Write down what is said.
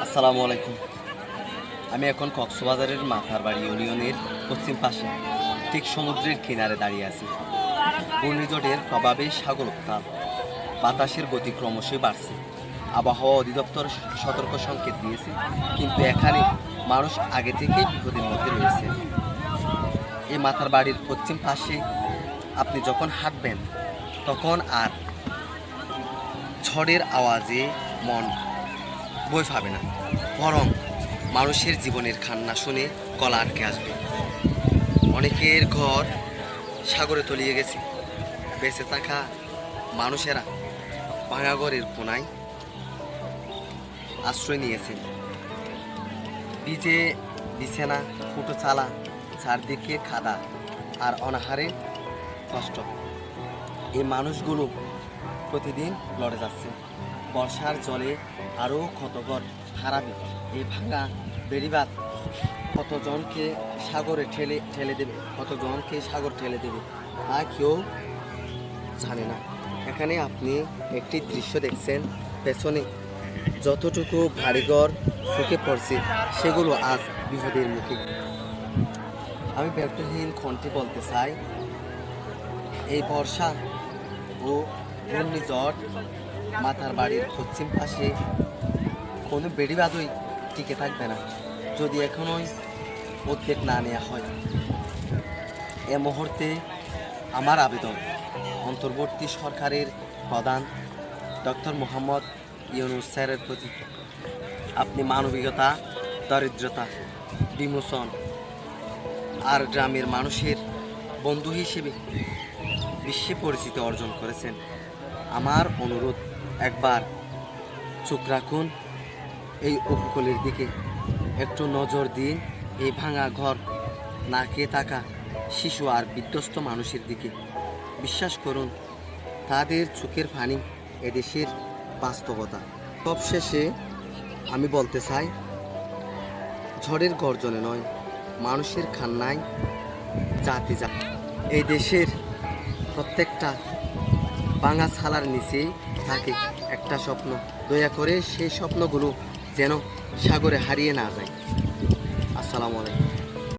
আসসালামু আলাইকুম। আমি এখন কক্সবাজারের মাথারবাড়ি ইউনিয়নের পশ্চিম পাশে ঠিক সমুদ্রের কিনারে দাঁড়িয়ে আছি। ঘূর্ণিঝড়ের প্রভাবে সাগর উত্তাল, বাতাসের গতি ক্রমশই বাড়ছে। আবহাওয়া অধিদপ্তর সতর্ক সংকেত দিয়েছে, কিন্তু এখানে মানুষ আগে থেকেই বিপদের মধ্যে রয়েছে। এই মাথারবাড়ির পশ্চিম পাশে আপনি যখন হাঁটবেন তখন আর ঝড়ের আওয়াজে মন বই পাবে না, বরং মানুষের জীবনের কান্না শুনে গলা আটকে আসবে। অনেকের ঘর সাগরে তলিয়ে গেছে। বেঁচে থাকা মানুষেরা ভাঙা ঘরের কোনায় আশ্রয় নিয়েছে। ভিজে বিছানা, ফুটো চালা, চারদিকে খাদা আর অনাহারে কষ্ট। এই মানুষগুলো প্রতিদিন লড়ে যাচ্ছে। বর্ষার জলে আরও কত ঘর হারাবে। এই ভাঙা বেড়িবাঁধ কতজনকে সাগরে ঠেলে দেবে, কতজনকে সাগর ঠেলে দেবে তা কেউ জানে না। এখানে আপনি একটি দৃশ্য দেখছেন, পেছনে যতটুকু বাড়িঘর চোখে পড়ছে সেগুলো আজ বিপদের মুখে। আমি ব্যর্থহীন কণ্ঠে বলতে চাই, এই বর্ষা ও ঘূর্ণিঝড় মাথারবাড়ির পশ্চিম পাশে কোনো বেড়িবাঁধই টিকে থাকবে না যদি এখনই উদ্যোগ না নেওয়া হয়। এ মুহূর্তে আমার আবেদন অন্তর্বর্তী সরকারের প্রধান ডক্টর মোহাম্মদ ইউনূস স্যারের প্রতি, আপনি মানবিকতা, দরিদ্রতা বিমোচন আর গ্রামের মানুষের বন্ধু হিসেবে বিশ্বে পরিচিতি অর্জন করেছেন। আমার অনুরোধ, একবার চোখ রাখুন এই উপকূলের দিকে, একটু নজর দিন এই ভাঙা ঘর, না খেয়ে থাকা শিশু আর বিধ্বস্ত মানুষের দিকে। বিশ্বাস করুন, তাদের চোখের পানি এদেশের বাস্তবতা। সবশেষে আমি বলতে চাই, ঝড়ের গর্জনে নয়, মানুষের কান্নায় জাতি এই দেশের প্রত্যেকটা ভাঙা ছালার নিচেই থাকে একটা স্বপ্ন। দয়া করে সেই স্বপ্নগুলো যেন সাগরে হারিয়ে না যায়। আসসালামু আলাইকুম।